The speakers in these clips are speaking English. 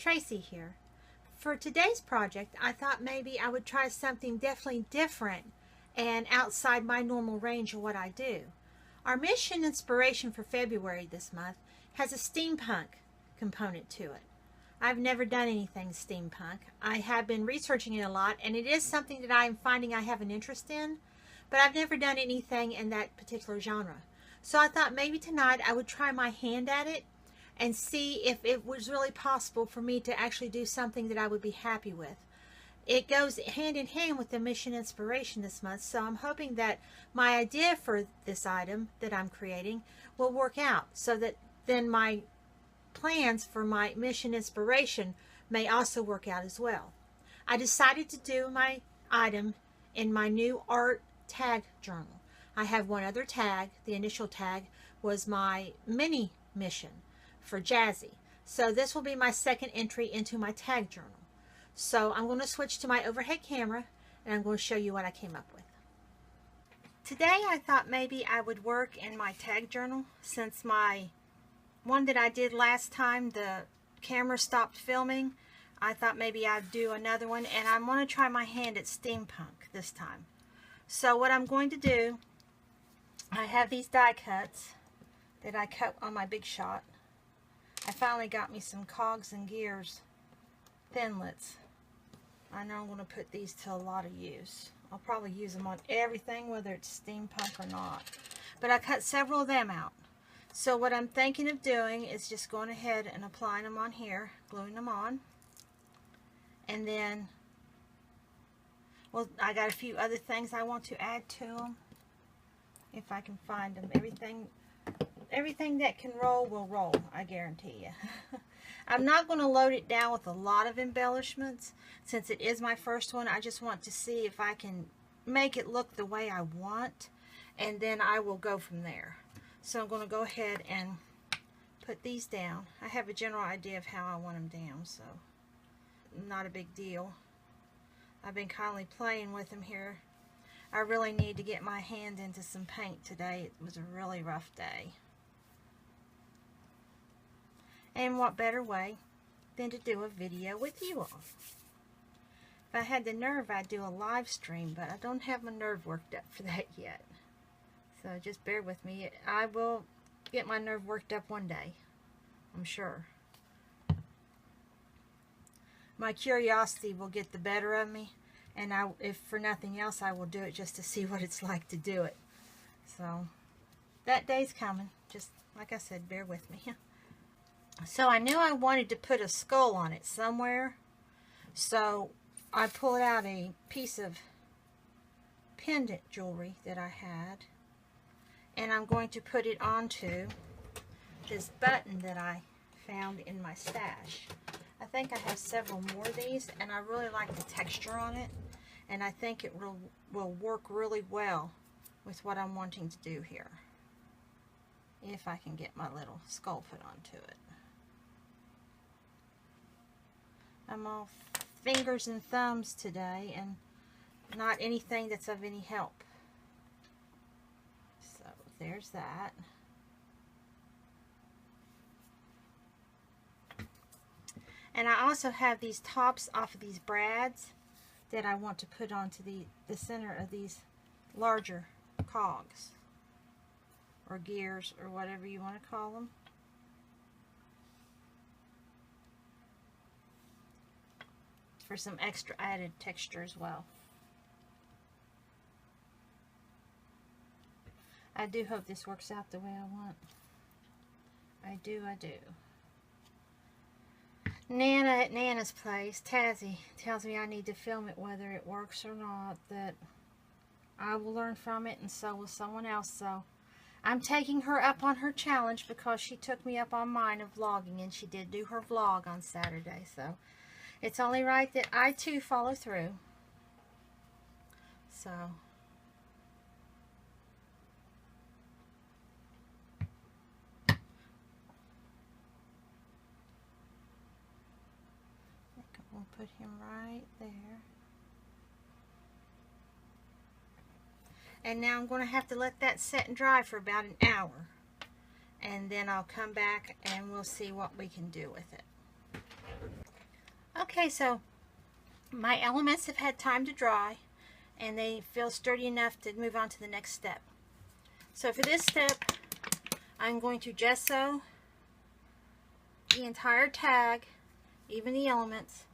Tracy here. For today's project, I thought maybe I would try something definitely different and outside my normal range of what I do. Our mission inspiration for February this month has a steampunk component to it. I've never done anything steampunk. I have been researching it a lot, and it is something that I'm finding I have an interest in, but I've never done anything in that particular genre. So I thought maybe tonight I would try my hand at it and see if it was really possible for me to actually do something that I would be happy with. It goes hand in hand with the mission inspiration this month, so I'm hoping that my idea for this item that I'm creating will work out, so that then my plans for my mission inspiration may also work out as well. I decided to do my item in my new art tag journal. I have one other tag. The initial tag was my mini mission for Jazzy. So this will be my second entry into my tag journal. So I'm going to switch to my overhead camera and I'm going to show you what I came up with. Today I thought maybe I would work in my tag journal, since my one that I did last time, the camera stopped filming. I thought maybe I'd do another one, and I'm going to try my hand at steampunk this time. So what I'm going to do, I have these die cuts that I cut on my Big Shot. I finally got me some cogs and gears thinlits. I know I'm going to put these to a lot of use. I'll probably use them on everything, whether it's steampunk or not. But I cut several of them out. So what I'm thinking of doing is just going ahead and applying them on here, gluing them on. And then, well, I got a few other things I want to add to them, if I can find them. Everything that can roll will roll, I guarantee you. I'm not going to load it down with a lot of embellishments, since it is my first one. I just want to see if I can make it look the way I want, and then I will go from there. So I'm going to go ahead and put these down. I have a general idea of how I want them down, so not a big deal. I've been kindly playing with them here. I really need to get my hand into some paint today. It was a really rough day. And what better way than to do a video with you all. If I had the nerve, I'd do a live stream, but I don't have my nerve worked up for that yet. So just bear with me. I will get my nerve worked up one day, I'm sure. My curiosity will get the better of me, and if for nothing else, I will do it just to see what it's like to do it. So that day's coming. Just like I said, bear with me. So I knew I wanted to put a skull on it somewhere, so I pulled out a piece of pendant jewelry that I had, and I'm going to put it onto this button that I found in my stash. I think I have several more of these, and I really like the texture on it, and I think it will work really well with what I'm wanting to do here, if I can get my little skull put onto it. I'm all fingers and thumbs today, and not anything that's of any help. So there's that. And I also have these tops off of these brads that I want to put onto the center of these larger cogs or gears or whatever you want to call them. For some extra added texture as well. I do hope this works out the way I want. I do. Nana at Nana's place, Tazzy, tells me I need to film it whether it works or not, that I will learn from it, and so will someone else. So I'm taking her up on her challenge, because she took me up on mine of vlogging, and she did do her vlog on Saturday. So it's only right that I too follow through. So we'll put him right there. And now I'm going to have to let that set and dry for about an hour. And then I'll come back and we'll see what we can do with it. Okay, so my elements have had time to dry and they feel sturdy enough to move on to the next step. So for this step, I'm going to gesso the entire tag, even the elements,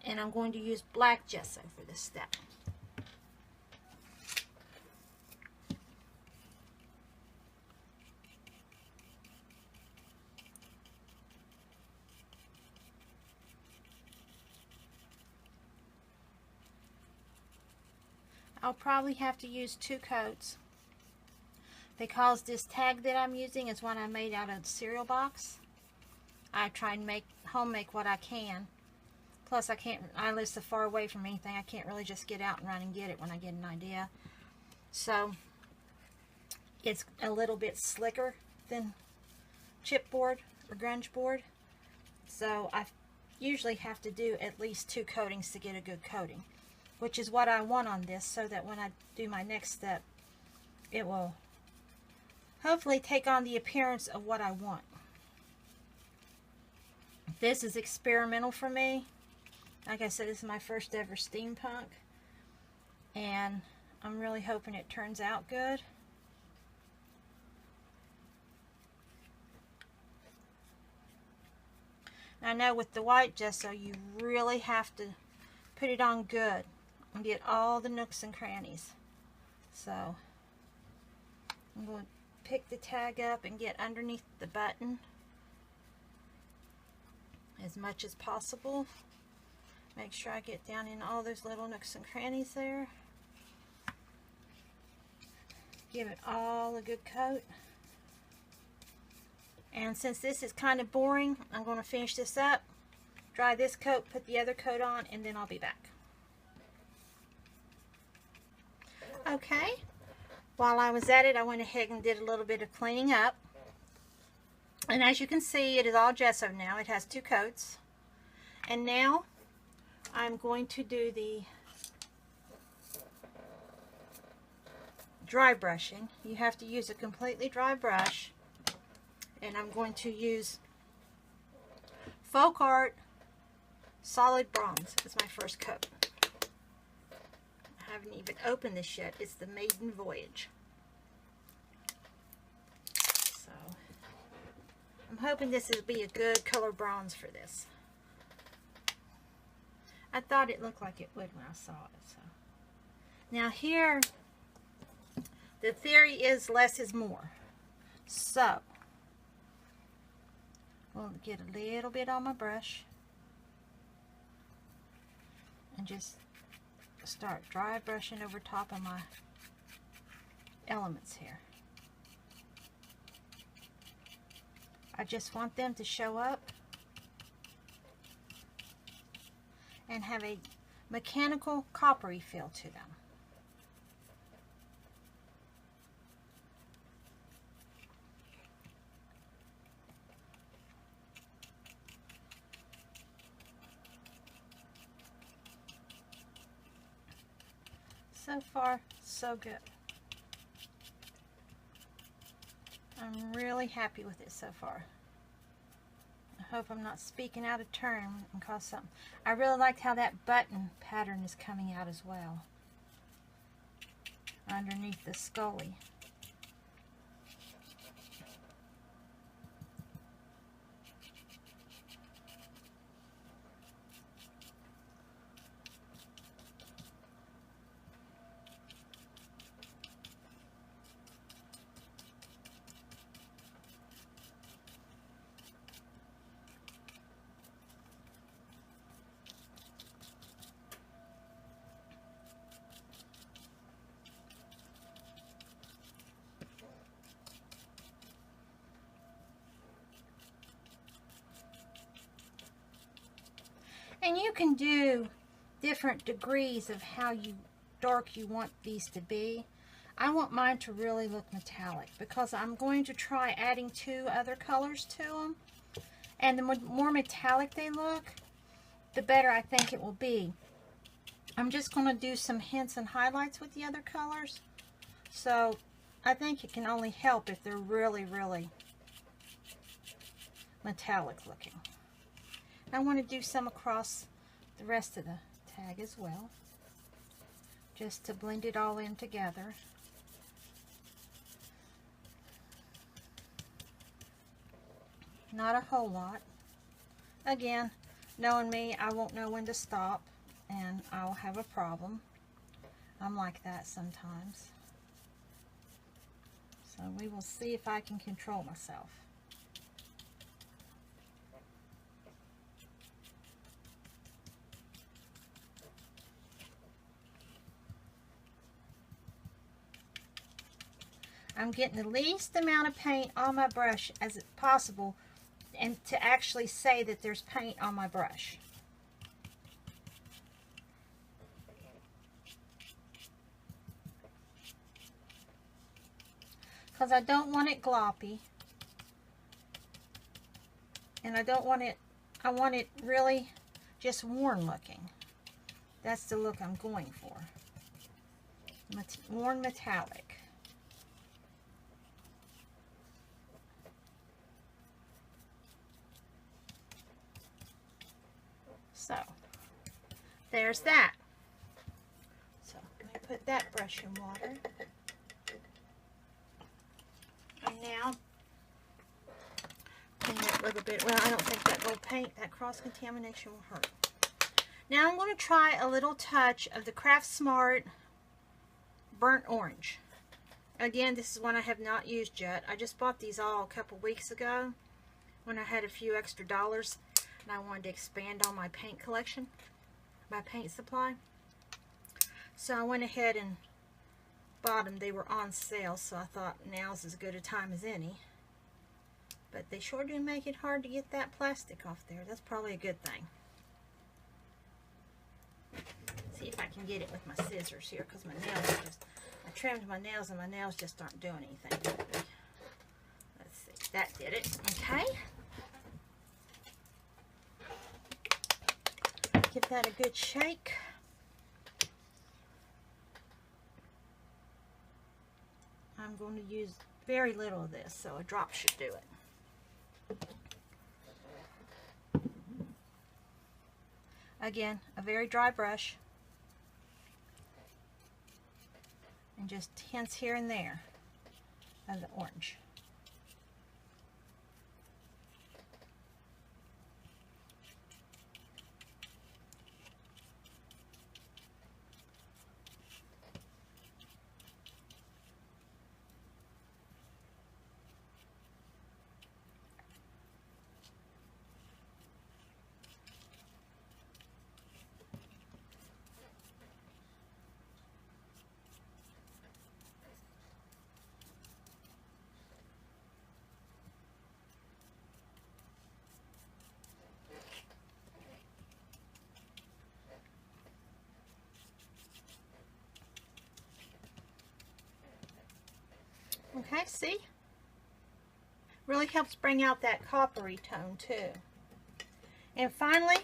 and I'm going to use black gesso for this step. I'll probably have to use 2 coats because this tag that I'm using is one I made out of the cereal box. I try and home make what I can. Plus I live so far away from anything, I can't really just get out and run and get it when I get an idea. So it's a little bit slicker than chipboard or grunge board. So I usually have to do at least 2 coatings to get a good coating, which is what I want on this, so that when I do my next step, it will hopefully take on the appearance of what I want. This is experimental for me. Like I said, this is my first ever steampunk, and I'm really hoping it turns out good. I know with the white gesso, you really have to put it on good and get all the nooks and crannies. So I'm going to pick the tag up and get underneath the button as much as possible. Make sure I get down in all those little nooks and crannies there. Give it all a good coat. And since this is kind of boring, I'm going to finish this up, dry this coat, put the other coat on, and then I'll be back. Okay, while I was at it, I went ahead and did a little bit of cleaning up. And as you can see, it is all gesso now. It has 2 coats. And now I'm going to do the dry brushing. You have to use a completely dry brush. And I'm going to use postcard solid bronze as my first coat. I haven't even opened this yet. It's the maiden voyage. So I'm hoping this will be a good color bronze for this. I thought it looked like it would when I saw it. So now here, the theory is less is more. So I'll get a little bit on my brush and just start dry brushing over top of my elements here. I just want them to show up and have a mechanical coppery feel to them. So far, so good. I'm really happy with it so far. I hope I'm not speaking out of turn and cause something. I really liked how that button pattern is coming out as well, underneath the scully. And you can do different degrees of how dark you want these to be. I want mine to really look metallic because I'm going to try adding 2 other colors to them. And the more metallic they look, the better I think it will be. I'm just going to do some hints and highlights with the other colors. So I think it can only help if they're really, really metallic looking. I want to do some across the rest of the tag as well, just to blend it all in together. Not a whole lot. Again, knowing me, I won't know when to stop and I'll have a problem. I'm like that sometimes. So we will see if I can control myself. I'm getting the least amount of paint on my brush as possible, and to actually say that there's paint on my brush. Because I don't want it gloppy, and I don't want it, I want it really just worn looking. That's the look I'm going for. Worn metallic. So, there's that. So, let me put that brush in water. And now, clean it a little bit. Well, I don't think that will paint, that cross-contamination will hurt. Now I'm going to try a little touch of the Craft Smart Burnt Orange. Again, this is one I have not used yet. I just bought these all a couple weeks ago when I had a few extra dollars. And I wanted to expand on my paint collection, my paint supply. So I went ahead and bought them. They were on sale, so I thought now's as good a time as any. But they sure do make it hard to get that plastic off there. That's probably a good thing. See if I can get it with my scissors here, because my nails are just, I trimmed my nails and my nails just aren't doing anything. Let's see, that did it. Okay. Give that a good shake. I'm going to use very little of this, so a drop should do it. Again, a very dry brush. And just hints here and there of the orange. Okay, see? Really helps bring out that coppery tone too. And finally,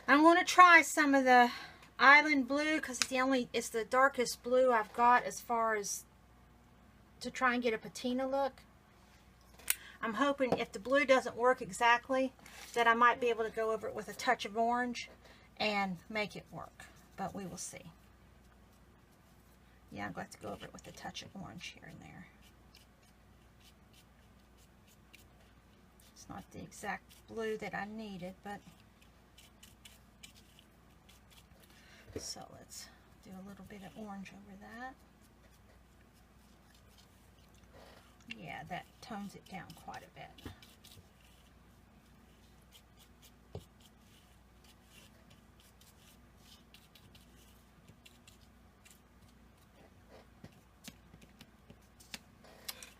I'm going to try some of the Island Blue, because it's the darkest blue I've got as far as to try and get a patina look. I'm hoping if the blue doesn't work exactly, that I might be able to go over it with a touch of orange and make it work. But we will see. Yeah, I'm going to have to go over it with a touch of orange here and there. It's not the exact blue that I needed, but... So let's do a little bit of orange over that. Yeah, that tones it down quite a bit.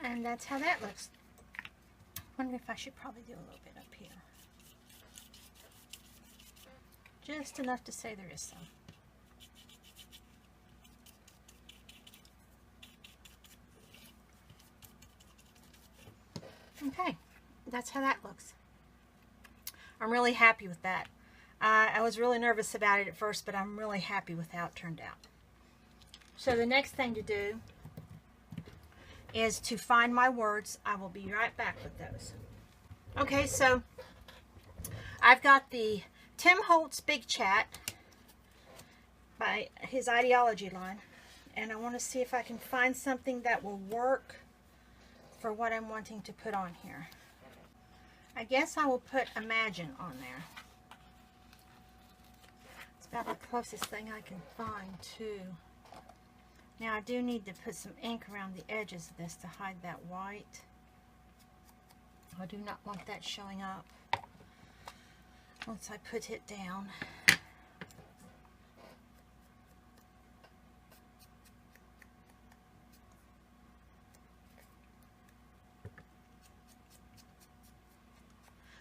And that's how that looks. Wonder if I should probably do a little bit up here. Just enough to say there is some. Okay, that's how that looks. I'm really happy with that. I was really nervous about it at first, but I'm really happy with how it turned out. So the next thing to do is to find my words. I will be right back with those. Okay, so I've got the Tim Holtz Big Chat by his ideology line, and I want to see if I can find something that will work for what I'm wanting to put on here. I guess I will put Imagine on there. It's about the closest thing I can find too. Now I do need to put some ink around the edges of this to hide that white. I do not want that showing up once I put it down.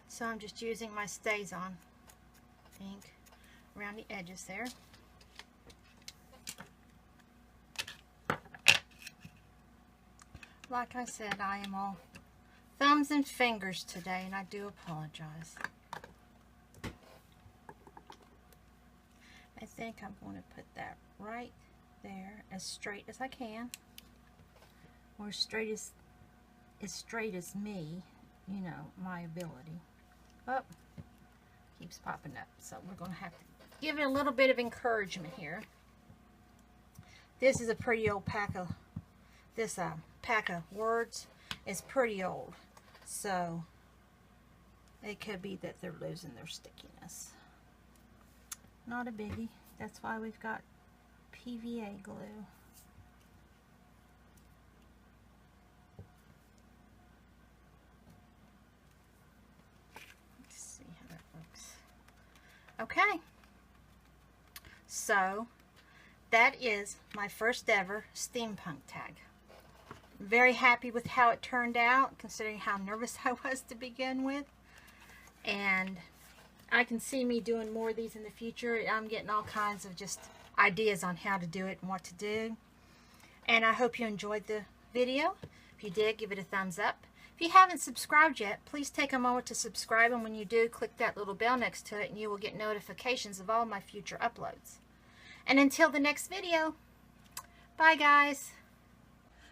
So I'm just using my StazOn ink around the edges there. Like I said, I am all thumbs and fingers today, and I do apologize. I think I'm going to put that right there as straight as I can, or straight as me, you know, my ability. Oh, keeps popping up, so we're going to have to give it a little bit of encouragement here. This is a pretty old pack of pack of words is pretty old, so it could be that they're losing their stickiness. Not a biggie. That's why we've got PVA glue. Let's see how that looks. Okay, so that is my first ever steampunk tag. Very happy with how it turned out, considering how nervous I was to begin with. And I can see me doing more of these in the future. I'm getting all kinds of just ideas on how to do it and what to do. And I hope you enjoyed the video. If you did, give it a thumbs up. If you haven't subscribed yet, please take a moment to subscribe. And when you do, click that little bell next to it and you will get notifications of all my future uploads. And until the next video, bye guys.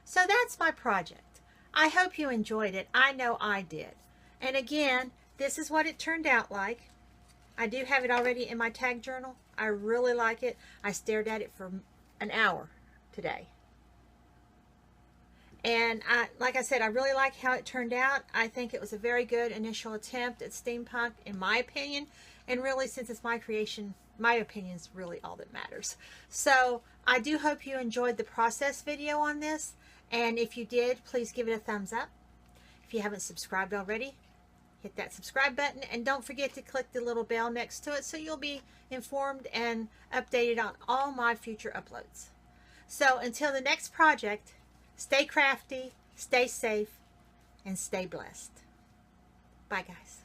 So that's my project. I hope you enjoyed it. I know I did. And again, this is what it turned out like. I do have it already in my tag journal. I really like it. I stared at it for an hour today. And like I said, I really like how it turned out. I think it was a very good initial attempt at steampunk, in my opinion. And really, since it's my creation, my opinion is really all that matters. So I do hope you enjoyed the process video on this. And if you did, please give it a thumbs up. If you haven't subscribed already, hit that subscribe button. And don't forget to click the little bell next to it so you'll be informed and updated on all my future uploads. So until the next project, stay crafty, stay safe, and stay blessed. Bye, guys.